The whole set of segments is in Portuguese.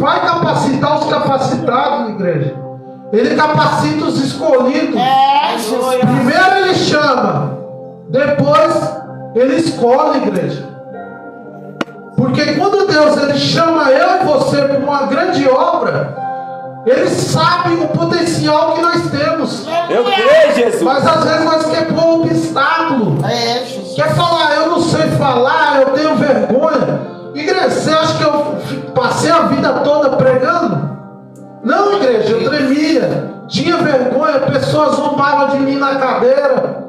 vai capacitar os capacitados, igreja. Ele capacita os escolhidos. Primeiro ele chama, depois ele escolhe, igreja. Porque quando Deus ele chama eu e você para uma grande obra, Ele sabe o potencial que nós temos. Eu creio, Jesus. Mas às vezes nós queremos pôr um obstáculo. Quer falar, eu não sei falar, eu tenho vergonha. Igreja, você acha que eu passei a vida toda pregando? Não, igreja, eu tremia, tinha vergonha, pessoas zombavam de mim na cadeira.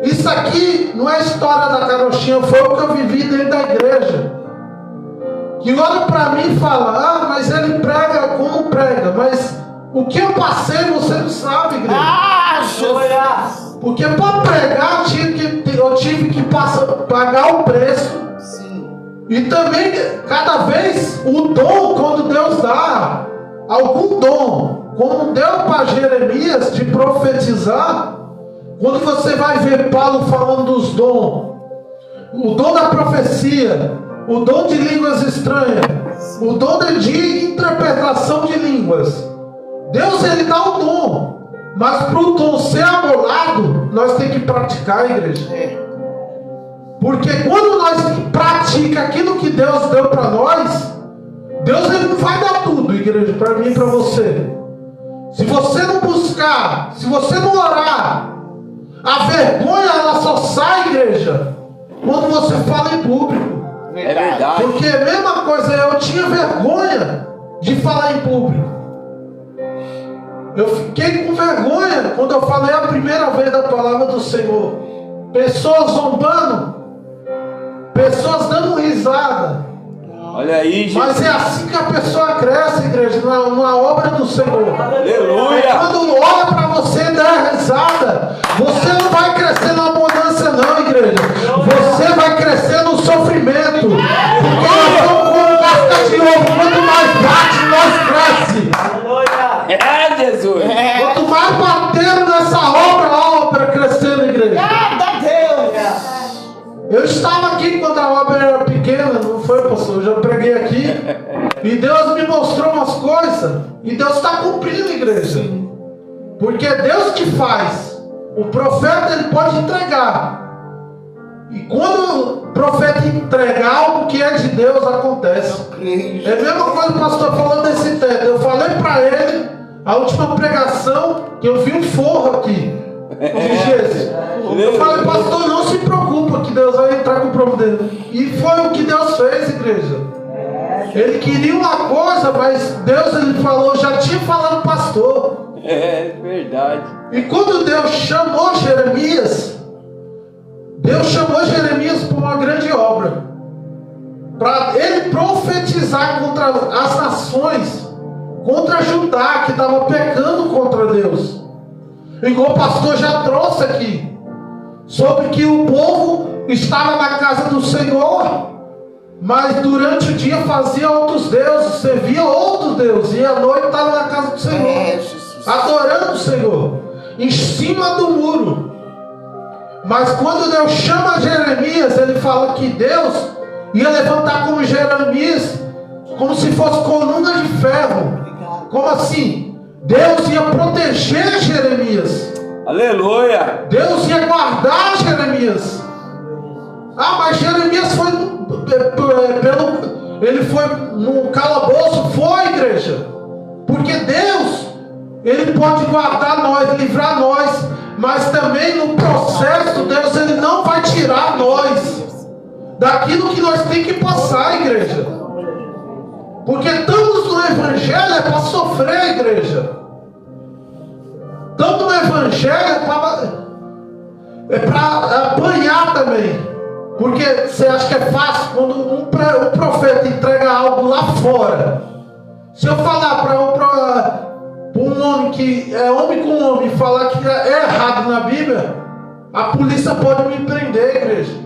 Isso aqui não é história da carochinha, foi o que eu vivi dentro da igreja. Que olha para mim e fala, ah, mas ele prega como prega, mas o que eu passei você não sabe, igreja. Porque para pregar eu tive que pagar o preço. E também, cada vez, o dom, quando Deus dá algum dom, como deu para Jeremias de profetizar, quando você vai ver Paulo falando dos dons, o dom da profecia, o dom de línguas estranhas, o dom de interpretação de línguas, Deus ele dá o dom, mas para o dom ser amolado, nós temos que praticar, igreja. Porque quando nós praticamos aquilo que Deus deu para nós, Deus ele não vai dar tudo, igreja, para mim e para você. Se você não buscar, se você não orar, a vergonha ela só sai, igreja, quando você fala em público. É verdade. Porque a mesma coisa, eu tinha vergonha de falar em público. Eu fiquei com vergonha quando eu falei a primeira vez da palavra do Senhor. Pessoas zombando, pessoas dando risada. Olha aí, gente. Mas é assim que a pessoa cresce, igreja, na obra do Senhor. Aleluia. Quando olha para você e dá risada, você não vai crescer na abundância não, igreja. Você vai crescer no sofrimento. Porque nós somos como casca de ovo. Quanto mais bate, nós cresce. É, Jesus. Quanto mais bateram nessa obra, a obra crescendo, igreja. Eu estava aqui quando a obra era pequena, não foi, pastor? Eu já preguei aqui. E Deus me mostrou umas coisas. E Deus está cumprindo, igreja. Porque é Deus que faz. O profeta ele pode entregar. E quando o profeta entregar algo que é de Deus, acontece. É a mesma coisa que o pastor falou desse teto. Eu falei para ele, a última pregação, que eu vi um forro aqui. Eu falei, pastor, não se preocupa que Deus vai entrar com o providência. E foi o que Deus fez, igreja. Ele queria uma coisa, mas Deus ele falou, já tinha falado pastor. É verdade. E quando Deus chamou Jeremias para uma grande obra, para ele profetizar contra as nações, contra Judá que estava pecando contra Deus. Igual o pastor já trouxe aqui, sobre que o povo estava na casa do Senhor, mas durante o dia fazia outros deuses, servia outros deuses, e à noite estava na casa do Senhor, adorando o Senhor, em cima do muro. Mas quando Deus chama Jeremias, ele fala que Deus ia levantar como Jeremias, como se fosse coluna de ferro. Como assim? Deus ia proteger Jeremias. Aleluia. Deus ia guardar Jeremias. Ah, mas Jeremias foi ele foi no calabouço. Foi, igreja. Porque Deus, ele pode guardar nós, livrar nós, mas também no processo Deus ele não vai tirar nós daquilo que nós temos que passar, igreja. Porque estamos no evangelho é para sofrer, igreja. Tanto no evangelho é para apanhar também. Porque você acha que é fácil quando um profeta entrega algo lá fora. Se eu falar para um homem que é homem com homem, falar que é errado na Bíblia, a polícia pode me prender, igreja.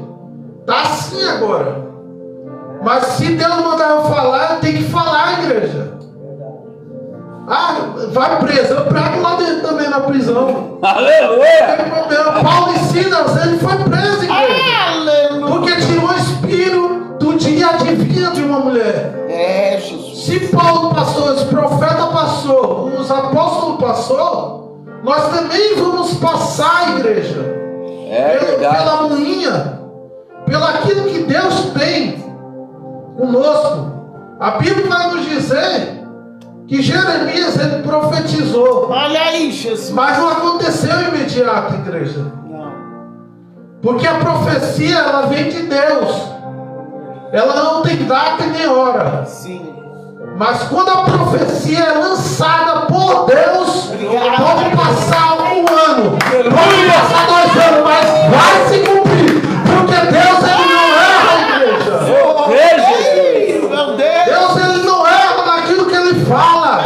Está assim agora. Mas se Deus mandar eu falar, eu tenho que falar, igreja. Ah, vai preso. Eu prego lá dentro também na prisão. Aleluia. Não tem problema. Paulo e Silas, ele foi preso, igreja. Porque tirou o espírito adivinha de uma mulher. Jesus. Se Paulo passou, os profetas passou, os apóstolos passou, nós também vamos passar, igreja. Pela moinha, pelo aquilo que Deus tem conosco. A Bíblia vai nos dizer que Jeremias ele profetizou. Olha aí, Jesus. Mas não aconteceu imediato, igreja. Não. Porque a profecia ela vem de Deus. Ela não tem data nem hora. Sim. Mas quando a profecia é lançada por Deus, pode passar um ano, pode passar 2 anos, mas vai se cumprir. Porque Deus ele não erra, igreja. Meu Deus. Deus ele não erra naquilo que ele fala.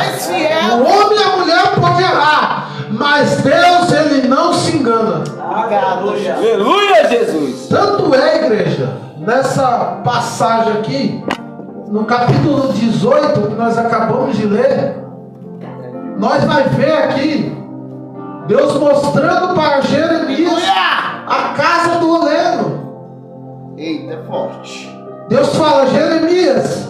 O homem e a mulher podem errar, mas Deus ele não se engana. Aleluia, Jesus. Tanto é, igreja, nessa passagem aqui, no capítulo 18, que nós acabamos de ler, nós vamos ver aqui Deus mostrando para Jeremias a casa do oleiro. Eita, é forte. Deus fala: Jeremias,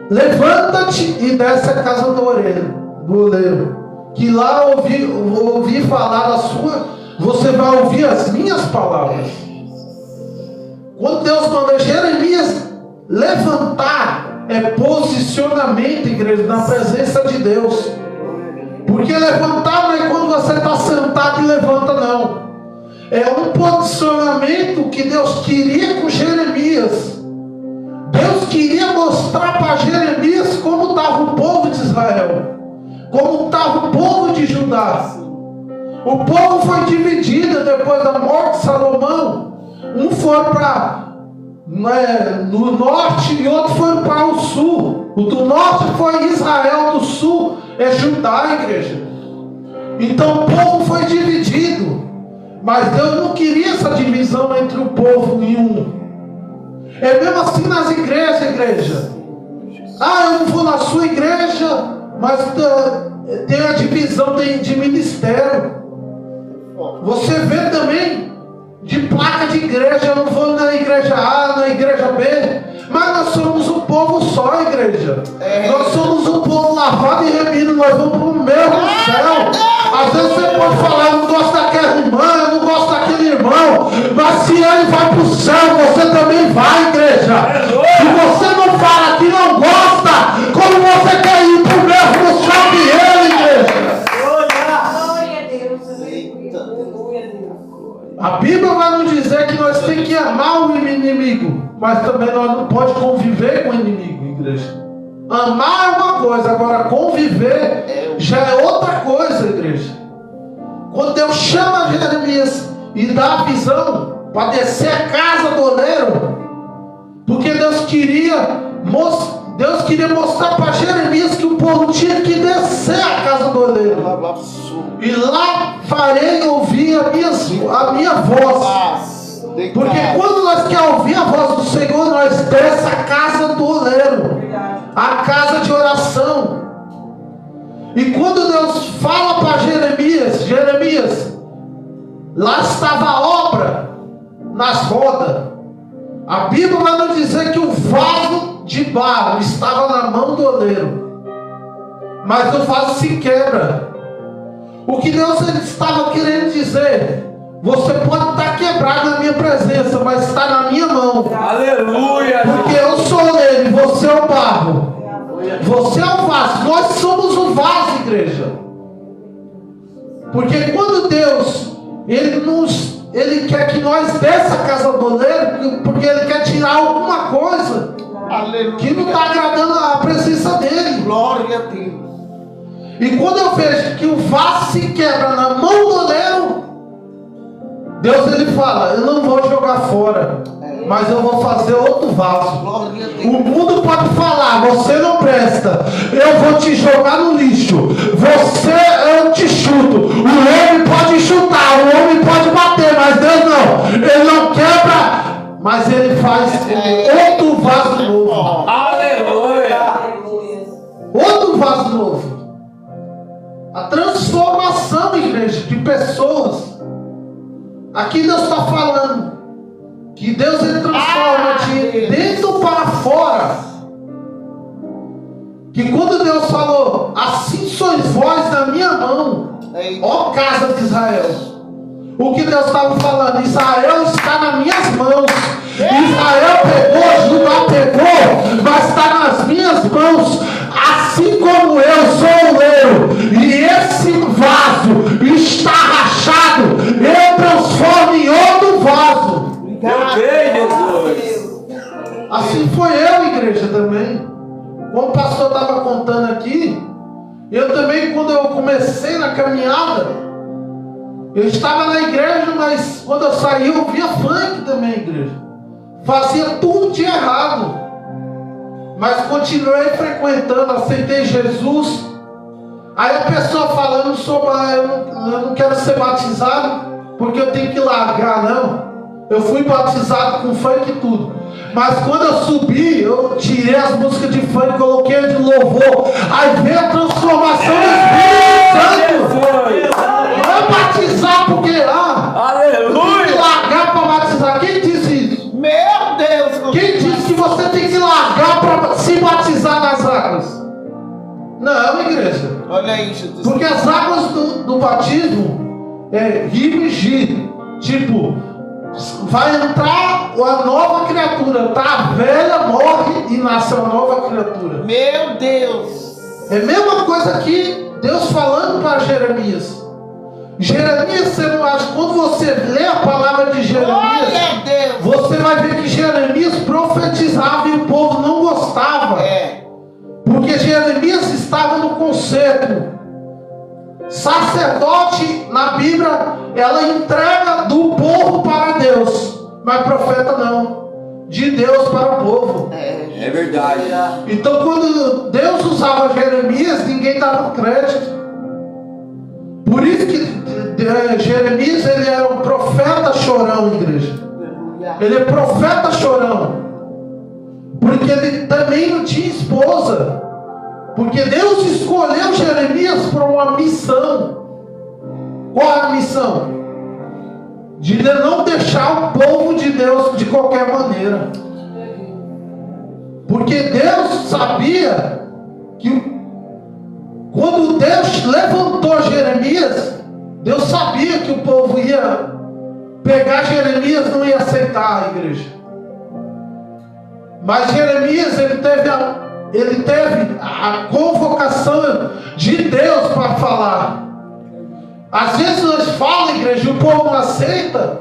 levanta-te e desce a casa do oleiro, que lá ouvi falar a sua, você vai ouvir as minhas palavras. Quando Deus manda Jeremias levantar, é posicionamento, igreja, na presença de Deus. Porque levantar não é quando você está sentado e levanta, não. É um posicionamento que Deus queria com Jeremias. Deus queria mostrar para Jeremias como estava o povo de Israel, como estava o povo de Judá. O povo foi dividido depois da morte de Salomão. Um foi para no norte e outro foi para o sul. O do norte foi Israel, do sul é Judá, igreja. Então o povo foi dividido, mas Deus não queria essa divisão entre o povo em um. É mesmo assim nas igrejas, igreja. Eu não vou na sua igreja, mas tem a divisão de ministério. Você vê também de placa de igreja: eu não vou na igreja A, na igreja B, mas nós somos um povo só, igreja. Nós somos um povo lavado e remido, nós vamos para o mesmo céu. Às vezes você pode falar: eu não gosto daquela irmã, eu não gosto daquele irmão, mas se ele vai para o céu, você também vai, igreja. Se você não fala que não gosta, como você quer ir para o mesmo céu que ele, igreja? A Bíblia vai nos dizer que nós temos que amar o inimigo, mas também nós não podemos conviver com o inimigo, igreja. Amar é uma coisa, agora conviver já é outra coisa, igreja. Quando Deus chama Jeremias e dá a visão para descer a casa do oleiro, porque Deus queria mostrar para Jeremias que o povo tinha que descer a casa do oleiro. E lá farei ouvir a minha voz. Porque quando nós queremos ouvir a voz do Senhor, nós desce a casa do oleiro, a casa de oração. E quando Deus fala para Jeremias, lá estava a obra nas rodas. A Bíblia vai nos dizer que o vaso de barro estava na mão do oleiro, mas o vaso se quebra. O que Deus estava querendo dizer: você pode estar quebrado na minha presença, mas está na minha mão. Aleluia! Porque eu sou o oleiro e você é o barro. Você é o vaso. Nós somos o vaso, igreja. Porque quando Deus Ele quer que nós desça a casa do oleiro, porque Ele quer tirar alguma coisa que não está agradando a presença dEle. Glória a Deus. E quando eu vejo que o vaso se quebra na mão do oleiro, Deus ele fala: eu não vou jogar fora, mas eu vou fazer outro vaso. O mundo pode falar: você não presta, eu vou te jogar no lixo, eu te chuto. O homem pode chutar, o homem pode bater, mas Deus não. Ele não quebra, mas ele faz outro vaso novo. Aleluia! Outro vaso novo. A transformação, igreja, de pessoas. Aqui Deus está falando Que Deus ele transforma de dentro para fora. Que quando Deus falou, assim sois vós na minha mão, ó casa de Israel. O que Deus estava falando, Israel está nas minhas mãos. Israel pegou, Judá pegou, mas está nas minhas mãos. Assim como eu sou o leiro, e esse vaso está rachado, eu transformo em outro vaso. Meu bem, Jesus. Assim foi eu, igreja, também. Como o pastor estava contando aqui, eu também, quando eu comecei na caminhada, eu estava na igreja, mas quando eu saí, eu via funk também, igreja. Fazia tudo de errado. Mas continuei frequentando, aceitei Jesus. Aí a pessoa falando sobre, eu não quero ser batizado, porque eu tenho que largar, não. Eu fui batizado com funk e tudo. Mas quando eu subi, eu tirei as músicas de funk, coloquei de louvor. Aí veio a transformação do Espírito Santo. Não é batizar porque, eu tenho que largar para batizar. Quem disse isso? Meu Deus! Quem disse que você tem que largar para se batizar nas águas? Não, igreja. Olha aí, Jesus. Porque as águas do batismo é rio e giro. Tipo, vai entrar a nova criatura, tá? A velha morre e nasce uma nova criatura. Meu Deus! É a mesma coisa que Deus falando para Jeremias. Jeremias, você não acha? Quando você lê a palavra de Jeremias, você vai ver que Jeremias profetizava e o povo não gostava. Porque Jeremias estava no conceito. Sacerdote na Bíblia, ela entrega do povo para Deus, mas profeta não, de Deus para o povo. É verdade. Então quando Deus usava Jeremias, ninguém dava crédito. Por isso que Jeremias, ele era um profeta chorão, igreja. Ele é profeta chorão, porque ele também não tinha esposa. Porque Deus escolheu Jeremias para uma missão. Qual é a missão? De não deixar o povo de Deus de qualquer maneira. Porque Deus sabia que quando Deus levantou Jeremias, Deus sabia que o povo ia pegar Jeremias, não ia aceitar a igreja. Mas Jeremias, ele teve a convocação de Deus para falar. Às vezes nós falamos, igreja, e o povo não aceita,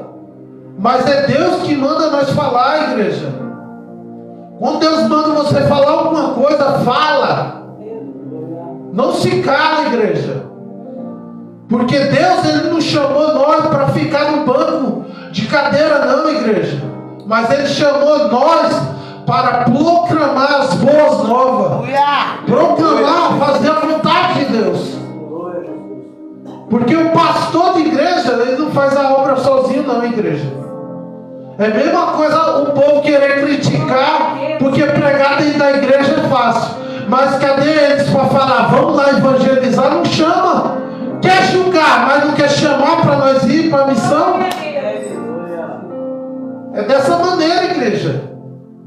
mas é Deus que manda nós falar, igreja. Quando Deus manda você falar alguma coisa, fala. Não se cala, igreja. Porque Deus, ele não chamou nós para ficar no banco de cadeira, não, igreja. Mas ele chamou nós para proclamar as boas novas. Proclamar, fazer a vontade de Deus. Porque o pastor de igreja, ele não faz a obra sozinho, não, igreja. É a mesma coisa o povo querer criticar, porque pregar dentro da igreja é fácil. Mas cadê eles para falar, vamos lá evangelizar? Não chama. Quer julgar, mas não quer chamar para nós ir para a missão? É dessa maneira, igreja.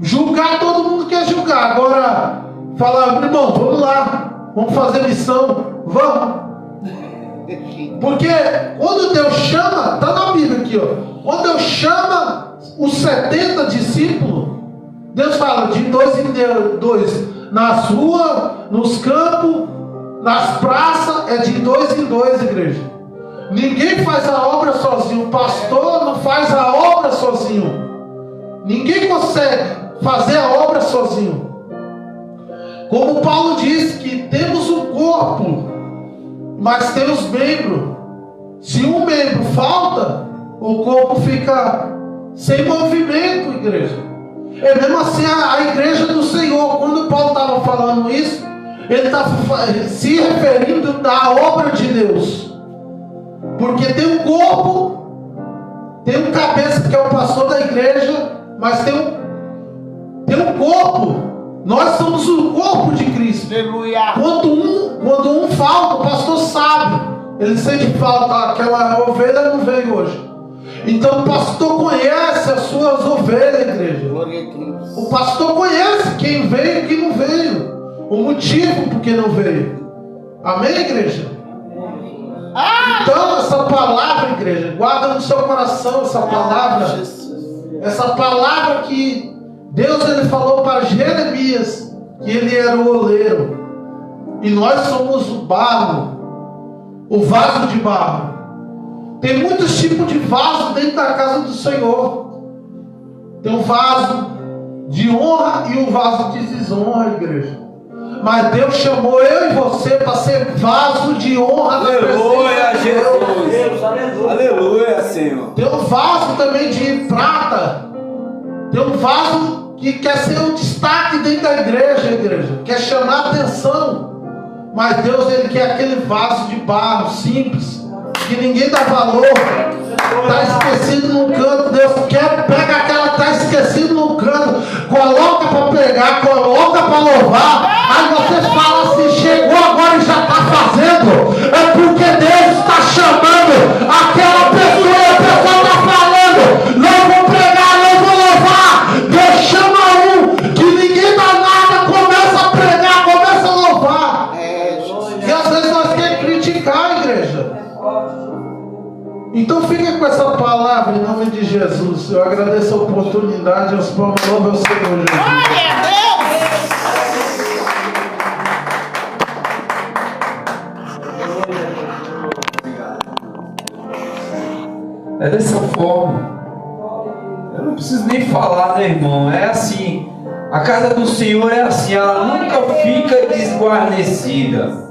Julgar, todo mundo quer julgar. Agora, falar, irmão, vamos lá, vamos fazer missão, vamos. Porque quando Deus chama, está na Bíblia aqui, ó. Quando Deus chama os 70 discípulos, Deus fala de 2 em 2, nas ruas, nos campos, nas praças, é de 2 em 2, igreja. Ninguém faz a obra sozinho. O pastor não faz a obra sozinho. Ninguém consegue fazer a obra sozinho. Como Paulo diz que temos um corpo, mas temos membros. Se um membro falta, o corpo fica sem movimento, igreja. É mesmo assim a igreja do Senhor. Quando Paulo estava falando isso, ele estava se referindo da obra de Deus. Porque tem um corpo, tem um cabeça que é o pastor da igreja, mas tem um corpo. Nós somos o corpo de Cristo. Aleluia. Quando um falta, o pastor sabe. Ele sente falta, aquela ovelha não veio hoje. Então o pastor conhece as suas ovelhas, igreja. Glória a Deus. O pastor conhece quem veio e quem não veio. O motivo por que não veio. Amém, igreja? Então essa palavra, igreja, guarda no seu coração essa palavra. Essa palavra que Deus ele falou para Jeremias, que ele era o oleiro. E nós somos o barro, o vaso de barro. Tem muitos tipos de vaso dentro da casa do Senhor. Tem um vaso de honra e um vaso de desonra, igreja. Mas Deus chamou eu e você para ser vaso de honra. Aleluia, Jesus. Aleluia, Senhor. Tem um vaso também de prata. Tem um vaso que quer ser um destaque dentro da igreja. Quer chamar atenção. Mas Deus, ele quer aquele vaso de barro simples, que ninguém dá valor, está esquecido num canto. Deus quer, pega aquela que está esquecido num canto, coloca para pregar, coloca para louvar. Aí você fala assim: chegou agora e já está fazendo. É porque Deus está chamando aquela pessoa e a pessoa está falando: não vou pregar, não vou louvar. Deus chama um que ninguém dá nada, começa a pregar, começa a louvar. E às vezes nós queremos criticar, igreja. Então fica com essa palavra em nome de Jesus. Eu agradeço a oportunidade. Os palmas louvam ao Senhor Jesus. Glória a Deus. É dessa forma. Eu não preciso nem falar, né, irmão? É assim. A casa do Senhor é assim. Ela nunca fica desguarnecida.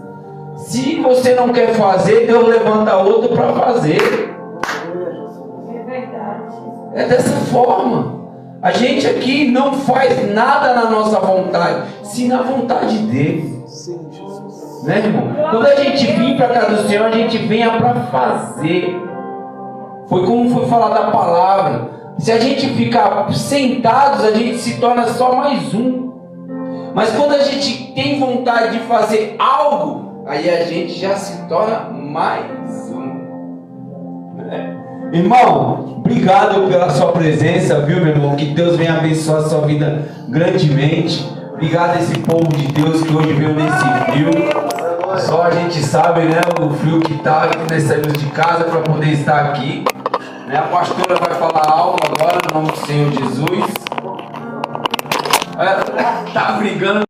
Se você não quer fazer, Deus levanta outro para fazer. É dessa forma. A gente aqui não faz nada na nossa vontade, sim na vontade dele. Né, irmão? Quando a gente vem para a casa do Senhor, a gente venha para fazer. Foi como foi falar da palavra. Se a gente ficar sentados, a gente se torna só mais um. Mas quando a gente tem vontade de fazer algo, aí a gente já se torna mais um. Irmão, obrigado pela sua presença, viu, meu irmão? Que Deus venha abençoar a sua vida grandemente. Obrigado a esse povo de Deus que hoje veio nesse frio. Só a gente sabe, né, o frio que tá, que nós saímos de casa para poder estar aqui. A pastora vai falar algo agora no nome do Senhor Jesus. Tá brigando.